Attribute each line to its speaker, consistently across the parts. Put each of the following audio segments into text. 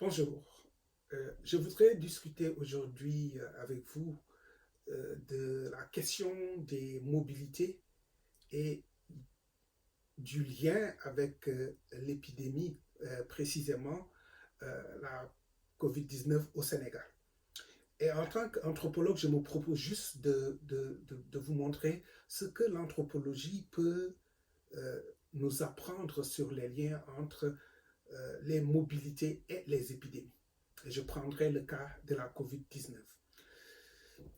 Speaker 1: Bonjour. Je voudrais discuter aujourd'hui avec vous de la question des mobilités et du lien avec l'épidémie, précisément la COVID-19 au Sénégal. Et en tant qu'anthropologue, je me propose juste de vous montrer ce que l'anthropologie peut euh, nous apprendre sur les liens entre les mobilités et les épidémies. Et je prendrai le cas de la COVID-19.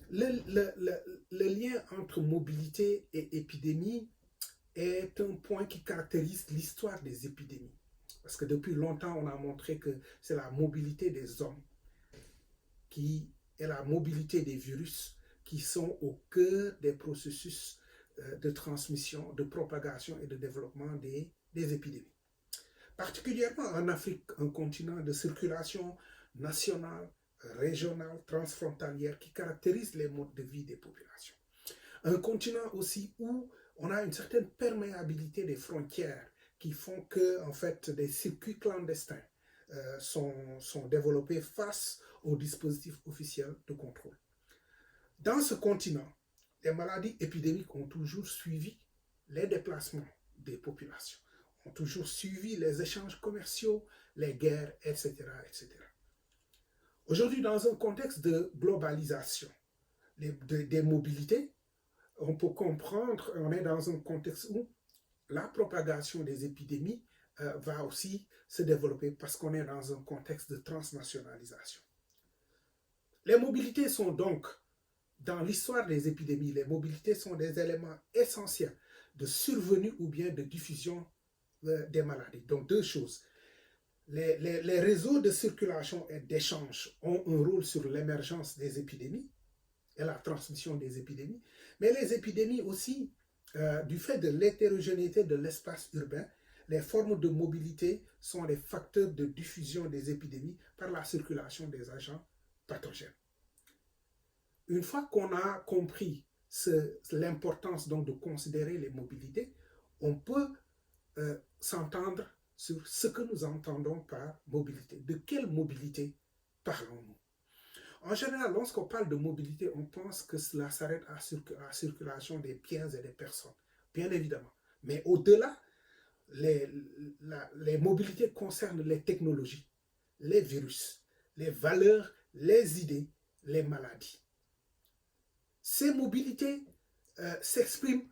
Speaker 1: Le lien entre mobilité et épidémie est un point qui caractérise l'histoire des épidémies. Parce que depuis longtemps, on a montré que c'est la mobilité des hommes qui est la mobilité des virus qui sont au cœur des processus de transmission, de propagation et de développement des épidémies. Particulièrement en Afrique, un continent de circulation nationale, régionale, transfrontalière qui caractérise les modes de vie des populations. Un continent aussi où on a une certaine perméabilité des frontières qui font que, en fait, des circuits clandestins sont développés face aux dispositifs officiels de contrôle. Dans ce continent, les maladies épidémiques ont toujours suivi les déplacements des populations, ont toujours suivi les échanges commerciaux, les guerres, etc., etc. Aujourd'hui, dans un contexte de globalisation des mobilités, on peut comprendre, on est dans un contexte où la propagation des épidémies va aussi se développer parce qu'on est dans un contexte de transnationalisation. Les mobilités sont donc, dans l'histoire des épidémies, les mobilités sont des éléments essentiels de survenue ou bien de diffusion des maladies. Donc deux choses. Les réseaux de circulation et d'échange ont un rôle sur l'émergence des épidémies et la transmission des épidémies, mais les épidémies aussi, du fait de l'hétérogénéité de l'espace urbain, les formes de mobilité sont les facteurs de diffusion des épidémies par la circulation des agents pathogènes. Une fois qu'on a compris l'importance donc de considérer les mobilités, on peut s'entendre sur ce que nous entendons par mobilité. De quelle mobilité parlons-nous? En général, lorsqu'on parle de mobilité, on pense que cela s'arrête à la circulation des biens et des personnes, bien évidemment. Mais au-delà, les mobilités concernent les technologies, les virus, les valeurs, les idées, les maladies. Ces mobilités s'expriment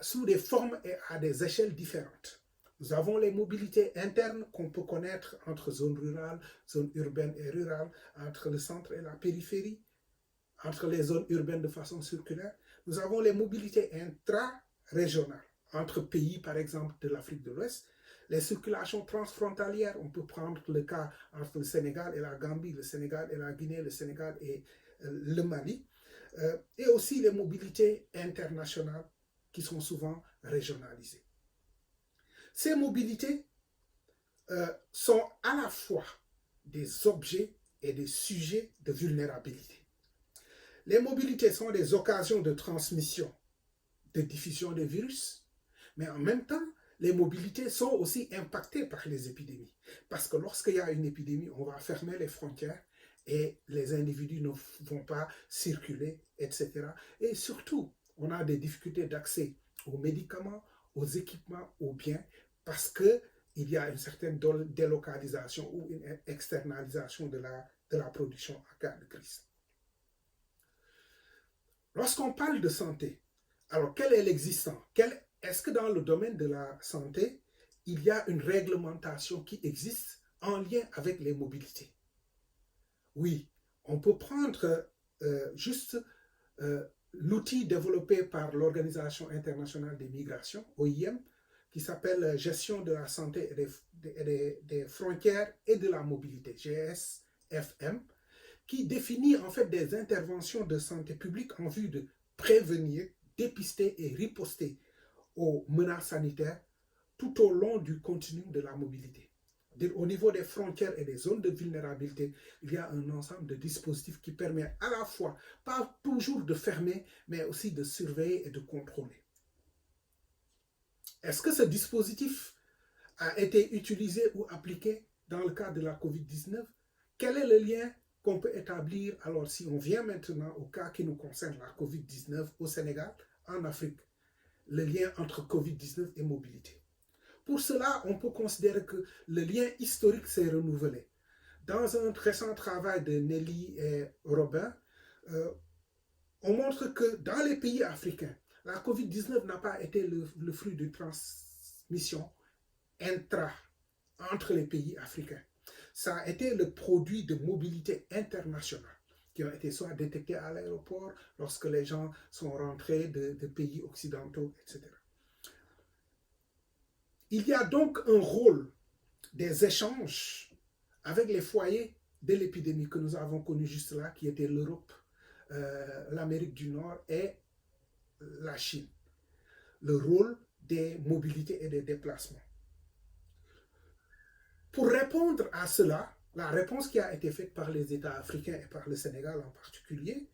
Speaker 1: sous des formes et à des échelles différentes. Nous avons les mobilités internes qu'on peut connaître entre zones rurales, zones urbaines et rurales, entre le centre et la périphérie, entre les zones urbaines de façon circulaire. Nous avons les mobilités intra-régionales, entre pays, par exemple, de l'Afrique de l'Ouest. Les circulations transfrontalières, on peut prendre le cas entre le Sénégal et la Gambie, le Sénégal et la Guinée, le Sénégal et le Mali. Et aussi les mobilités internationales qui sont souvent régionalisées. Ces mobilités sont à la fois des objets et des sujets de vulnérabilité. Les mobilités sont des occasions de transmission, de diffusion des virus, mais en même temps, les mobilités sont aussi impactées par les épidémies. Parce que lorsqu'il y a une épidémie, on va fermer les frontières et les individus ne vont pas circuler, etc. Et surtout, on a des difficultés d'accès aux médicaments, aux équipements, aux biens, parce qu'il y a une certaine délocalisation ou une externalisation de la production en cas de crise. Lorsqu'on parle de santé, alors quel est l'existant? Est-ce que dans le domaine de la santé, il y a une réglementation qui existe en lien avec les mobilités? Oui, on peut prendre juste l'outil développé par l'Organisation internationale des migrations, OIM, qui s'appelle Gestion de la santé et des frontières et de la mobilité, GSFM, qui définit en fait des interventions de santé publique en vue de prévenir, dépister et riposter aux menaces sanitaires tout au long du continuum de la mobilité. Au niveau des frontières et des zones de vulnérabilité, il y a un ensemble de dispositifs qui permet à la fois, pas toujours de fermer, mais aussi de surveiller et de contrôler. Est-ce que ce dispositif a été utilisé ou appliqué dans le cas de la COVID-19? Quel est le lien qu'on peut établir, alors si on vient maintenant au cas qui nous concerne, la COVID-19 au Sénégal, en Afrique, le lien entre COVID-19 et mobilité. Pour cela, on peut considérer que le lien historique s'est renouvelé. Dans un récent travail de Nelly et Robin, on montre que dans les pays africains, la COVID-19 n'a pas été le fruit de transmission entre les pays africains. Ça a été le produit de mobilité internationale qui ont été soit détectés à l'aéroport lorsque les gens sont rentrés de pays occidentaux, etc. Il y a donc un rôle des échanges avec les foyers de l'épidémie que nous avons connu juste là, qui étaient l'Europe, l'Amérique du Nord et la Chine. Le rôle des mobilités et des déplacements. Pour répondre à cela, la réponse qui a été faite par les États africains et par le Sénégal en particulier,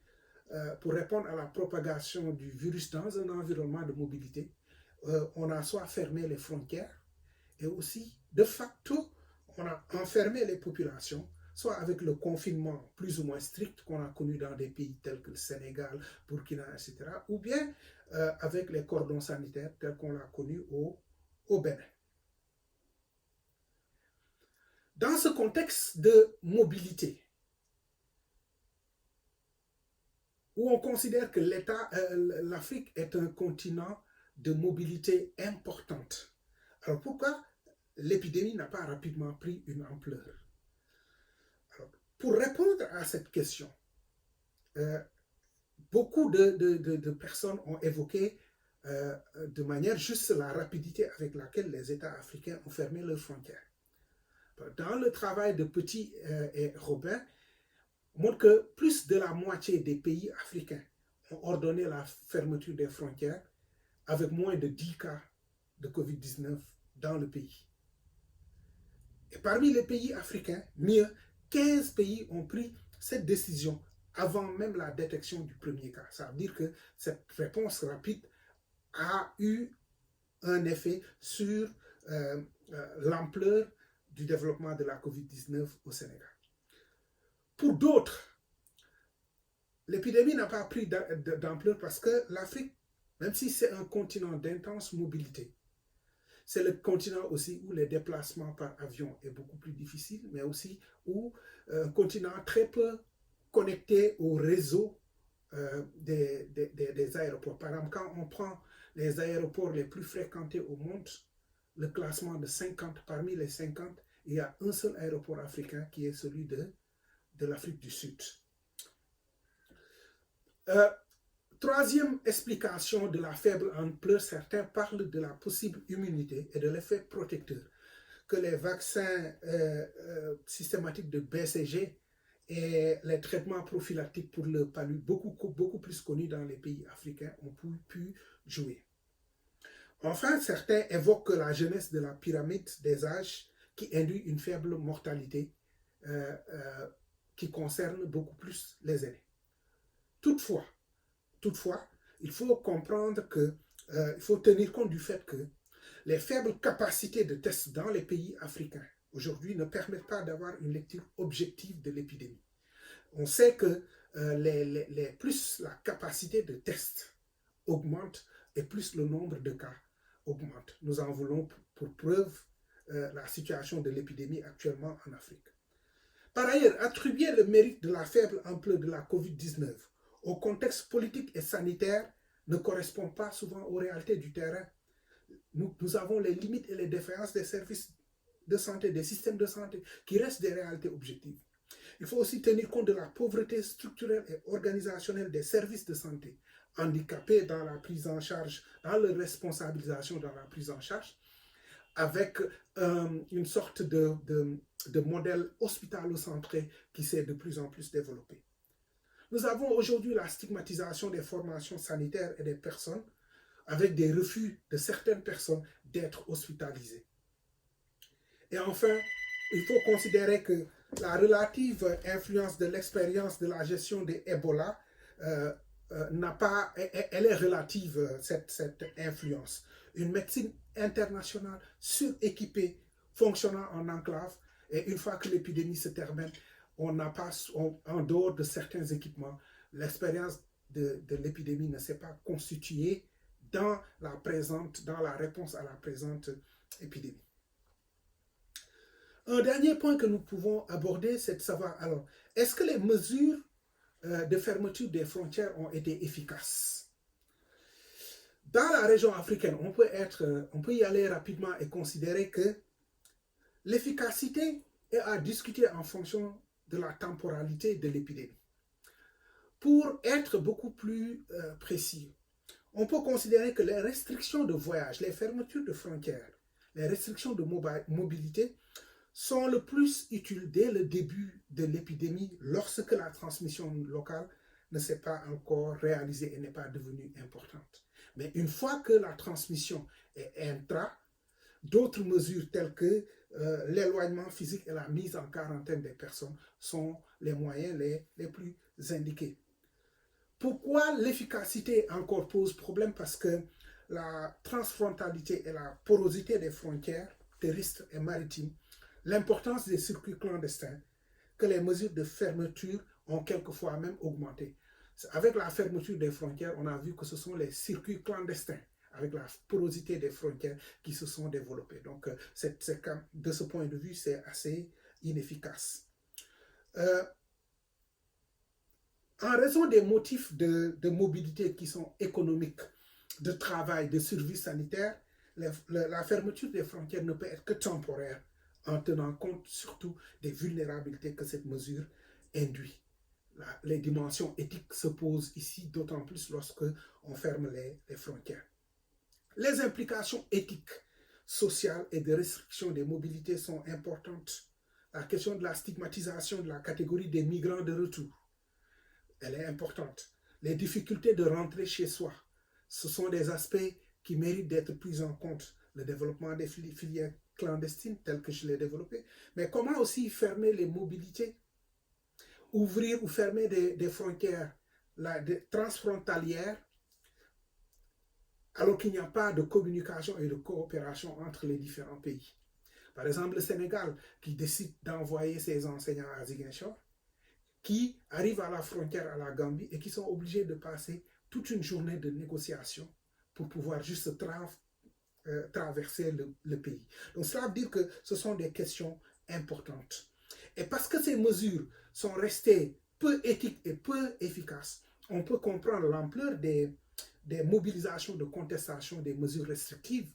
Speaker 1: pour répondre à la propagation du virus dans un environnement de mobilité, on a soit fermé les frontières et aussi, de facto, on a enfermé les populations, soit avec le confinement plus ou moins strict qu'on a connu dans des pays tels que le Sénégal, Burkina, etc., ou bien avec les cordons sanitaires tels qu'on l'a connu au Bénin. Dans ce contexte de mobilité, où on considère que l'Afrique est un continent de mobilité importante, alors pourquoi l'épidémie n'a pas rapidement pris une ampleur? Alors, pour répondre à cette question, beaucoup de personnes ont évoqué de manière juste la rapidité avec laquelle les États africains ont fermé leurs frontières. Dans le travail de Petit et Robin, montre que plus de la moitié des pays africains ont ordonné la fermeture des frontières avec moins de 10 cas de COVID-19 dans le pays. Et parmi les pays africains, 15 pays ont pris cette décision avant même la détection du premier cas. Ça veut dire que cette réponse rapide a eu un effet sur l'ampleur du développement de la COVID-19 au Sénégal. Pour d'autres, l'épidémie n'a pas pris d'ampleur parce que l'Afrique, même si c'est un continent d'intense mobilité, c'est le continent aussi où les déplacements par avion est beaucoup plus difficile, mais aussi où un continent très peu connecté au réseau des aéroports. Par exemple, quand on prend les aéroports les plus fréquentés au monde, le classement de 50, parmi les 50, il y a un seul aéroport africain qui est celui de l'Afrique du Sud. Troisième explication de la faible ampleur, certains parlent de la possible immunité et de l'effet protecteur que les vaccins systématiques de BCG et les traitements prophylactiques pour le palu, beaucoup plus connus dans les pays africains, ont pu jouer. Enfin, certains évoquent la jeunesse de la pyramide des âges qui induit une faible mortalité qui concerne beaucoup plus les aînés. Toutefois, il faut comprendre il faut tenir compte du fait que les faibles capacités de tests dans les pays africains aujourd'hui ne permettent pas d'avoir une lecture objective de l'épidémie. On sait que plus la capacité de tests augmente et plus le nombre de cas augmente. Nous en voulons pour preuve la situation de l'épidémie actuellement en Afrique. Par ailleurs, attribuer le mérite de la faible ampleur de la COVID-19 au contexte politique et sanitaire ne correspond pas souvent aux réalités du terrain. Nous avons les limites et les défaillances des services de santé, des systèmes de santé, qui restent des réalités objectives. Il faut aussi tenir compte de la pauvreté structurelle et organisationnelle des services de santé, handicapés dans la prise en charge, dans leur responsabilisation dans la prise en charge, avec une sorte de modèle hospitalo-centré qui s'est de plus en plus développé. Nous avons aujourd'hui la stigmatisation des formations sanitaires et des personnes, avec des refus de certaines personnes d'être hospitalisées. Et enfin, il faut considérer que la relative influence de l'expérience de la gestion des Ebola elle est relative, cette influence. Une médecine internationale suréquipée, fonctionnant en enclave, et une fois que l'épidémie se termine, on n'a pas, en dehors de certains équipements, l'expérience de l'épidémie ne s'est pas constituée dans la réponse à la présente épidémie. Un dernier point que nous pouvons aborder, c'est de savoir, alors, est-ce que les mesures de fermeture des frontières ont été efficaces? Dans la région africaine, on peut y aller rapidement et considérer que l'efficacité est à discuter en fonction de la temporalité de l'épidémie. Pour être beaucoup plus précis, on peut considérer que les restrictions de voyage, les fermetures de frontières, les restrictions de mobilité sont le plus utiles dès le début de l'épidémie lorsque la transmission locale ne s'est pas encore réalisée et n'est pas devenue importante. Mais une fois que la transmission est d'autres mesures telles que l'éloignement physique et la mise en quarantaine des personnes sont les moyens les plus indiqués. Pourquoi l'efficacité encore pose problème? Parce que la transfrontalité et la porosité des frontières terrestres et maritimes, l'importance des circuits clandestins, que les mesures de fermeture ont quelquefois même augmenté. Avec la fermeture des frontières, on a vu que ce sont les circuits clandestins, avec la porosité des frontières, qui se sont développés. Donc, de ce point de vue, c'est assez inefficace. En raison des motifs de mobilité qui sont économiques, de travail, de services sanitaires, la fermeture des frontières ne peut être que temporaire, en tenant compte surtout des vulnérabilités que cette mesure induit. Les dimensions éthiques se posent ici, d'autant plus lorsque on ferme les frontières. Les implications éthiques, sociales et de restriction des mobilités sont importantes. La question de la stigmatisation de la catégorie des migrants de retour, elle est importante. Les difficultés de rentrer chez soi, ce sont des aspects qui méritent d'être pris en compte. Le développement des filières clandestines, telles que je l'ai développé, mais comment aussi fermer les mobilités, ouvrir ou fermer des frontières transfrontalières, alors qu'il n'y a pas de communication et de coopération entre les différents pays. Par exemple, le Sénégal, qui décide d'envoyer ses enseignants à Ziguinchor, qui arrivent à la frontière à la Gambie et qui sont obligés de passer toute une journée de négociation pour pouvoir juste traverser le pays. Donc cela veut dire que ce sont des questions importantes. Et parce que ces mesures sont restées peu éthiques et peu efficaces, on peut comprendre l'ampleur des mobilisations de contestation des mesures restrictives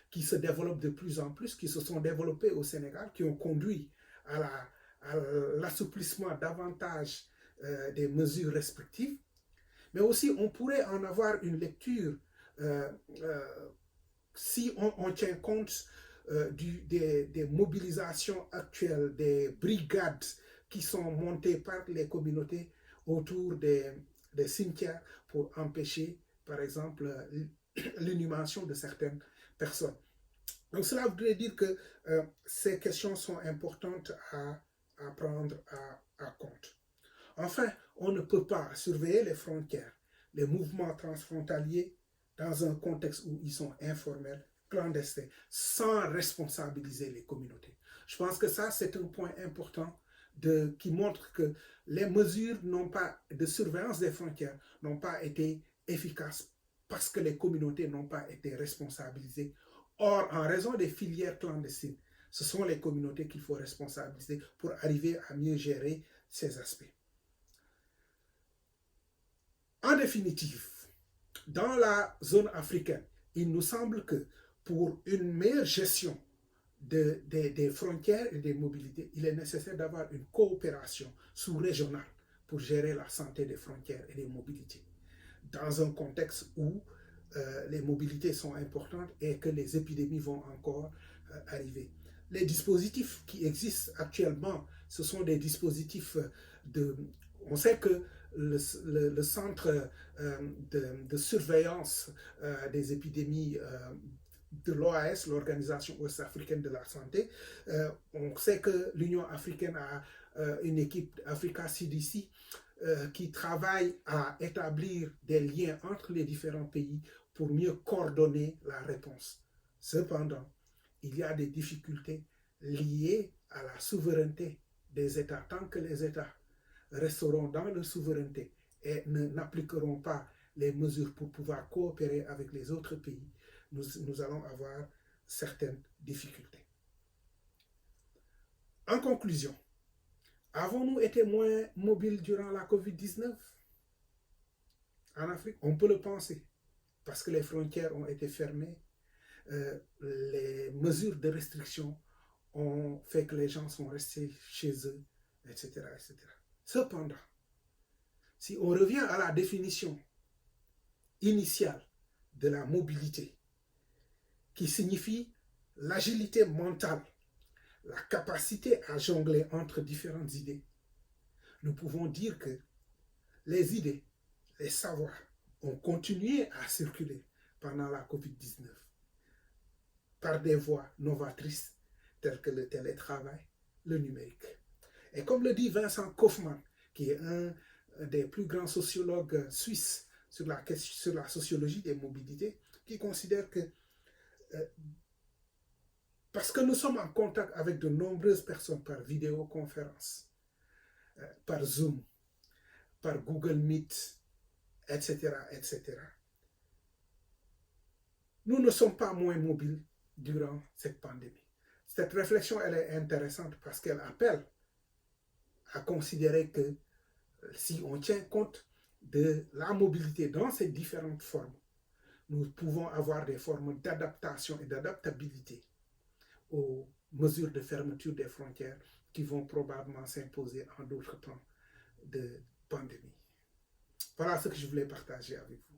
Speaker 1: qui se développent de plus en plus, qui se sont développées au Sénégal, qui ont conduit à l'assouplissement davantage des mesures restrictives. Mais aussi, on pourrait en avoir une lecture si on tient compte des mobilisations actuelles, des brigades qui sont montées par les communautés autour des cimetières pour empêcher, par exemple, l'inhumation de certaines personnes. Donc cela voudrait dire que ces questions sont importantes à prendre à compte. Enfin, on ne peut pas surveiller les frontières, les mouvements transfrontaliers dans un contexte où ils sont informels, clandestins, sans responsabiliser les communautés. Je pense que ça, c'est un point important qui montre que les mesures de surveillance des frontières n'ont pas été efficaces parce que les communautés n'ont pas été responsabilisées. Or, en raison des filières clandestines, ce sont les communautés qu'il faut responsabiliser pour arriver à mieux gérer ces aspects. En définitive, dans la zone africaine, il nous semble que pour une meilleure gestion des frontières et des mobilités, il est nécessaire d'avoir une coopération sous-régionale pour gérer la santé des frontières et des mobilités, dans un contexte où les mobilités sont importantes et que les épidémies vont encore arriver. Les dispositifs qui existent actuellement, ce sont des dispositifs on sait que le centre de surveillance des épidémies de l'OAS, l'Organisation ouest-africaine de la santé, on sait que l'Union africaine a une équipe Africa CDC qui travaille à établir des liens entre les différents pays pour mieux coordonner la réponse. Cependant, il y a des difficultés liées à la souveraineté des États, tant que les États resteront dans leur souveraineté et n'appliqueront pas les mesures pour pouvoir coopérer avec les autres pays, nous allons avoir certaines difficultés. En conclusion, avons-nous été moins mobiles durant la COVID-19 en Afrique? On peut le penser, parce que les frontières ont été fermées, les mesures de restriction ont fait que les gens sont restés chez eux, etc., etc. Cependant, si on revient à la définition initiale de la mobilité, qui signifie l'agilité mentale, la capacité à jongler entre différentes idées, nous pouvons dire que les idées, les savoirs ont continué à circuler pendant la COVID-19 par des voies novatrices telles que le télétravail, le numérique. Et comme le dit Vincent Kaufmann, qui est un des plus grands sociologues suisses sur la sociologie des mobilités, qui considère que parce que nous sommes en contact avec de nombreuses personnes par vidéoconférence, par Zoom, par Google Meet, etc., etc., nous ne sommes pas moins mobiles durant cette pandémie. Cette réflexion, elle est intéressante parce qu'elle appelle à considérer que si on tient compte de la mobilité dans ses différentes formes, nous pouvons avoir des formes d'adaptation et d'adaptabilité aux mesures de fermeture des frontières qui vont probablement s'imposer en d'autres temps de pandémie. Voilà ce que je voulais partager avec vous.